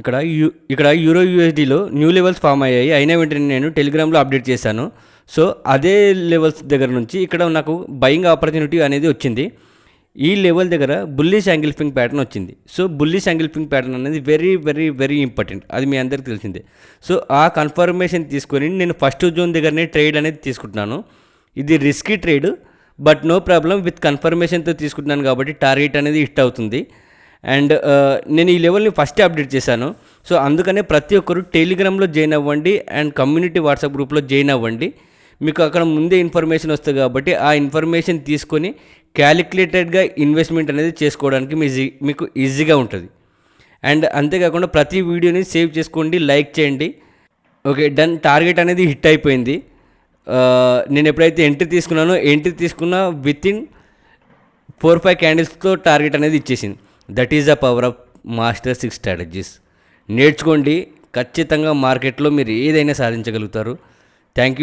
ఇక్కడ euro యూఎస్డీలో new levels form అయ్యాయి. అయిన వెంటనే నేను టెలిగ్రామ్లో అప్డేట్ చేశాను. సో అదే లెవెల్స్ దగ్గర నుంచి ఇక్కడ నాకు బయింగ్ ఆపర్చునిటీ అనేది వచ్చింది. ఈ లెవెల్ దగ్గర బుల్లిష్ యాంగిల్ఫింగ్ ప్యాటర్న్ వచ్చింది. సో బుల్లిష్ యాంగిల్ఫింగ్ ప్యాటర్న్ అనేది వెరీ వెరీ వెరీ ఇంపార్టెంట్. అది మీ అందరికీ తెలిసిందే. సో ఆ కన్ఫర్మేషన్ తీసుకొని నేను ఫస్ట్ జోన్ దగ్గరనే ట్రేడ్ అనేది తీసుకుంటున్నాను. ఇది risky trade, but no problem, with కన్ఫర్మేషన్తో తీసుకుంటున్నాను కాబట్టి టార్గెట్ అనేది హిట్ అవుతుంది. అండ్ నేను ఈ లెవెల్ని ఫస్టే అప్డేట్ చేశాను. సో అందుకనే ప్రతి ఒక్కరు టెలిగ్రామ్లో జాయిన్ అవ్వండి అండ్ కమ్యూనిటీ వాట్సాప్ గ్రూప్లో జాయిన్ అవ్వండి. మీకు అక్కడ ముందే ఇన్ఫర్మేషన్ వస్తుంది కాబట్టి ఆ ఇన్ఫర్మేషన్ తీసుకొని క్యాలిక్యులేటెడ్గా ఇన్వెస్ట్మెంట్ అనేది చేసుకోవడానికి మీకు ఈజీగా ఉంటుంది. అండ్ అంతేకాకుండా ప్రతి వీడియోని సేవ్ చేసుకోండి, లైక్ చేయండి. Okay, done. టార్గెట్ అనేది హిట్ అయిపోయింది. నేను ఎప్పుడైతే ఎంట్రీ తీసుకున్నా వితిన్ 4-5 క్యాండిల్స్తో టార్గెట్ అనేది ఇచ్చేసింది. That is the power of master 6 strategies. నేర్చుకోండి, ఖచ్చితంగా మార్కెట్లో మీరు ఏదైనా సాధించగలుగుతారు. Thank you.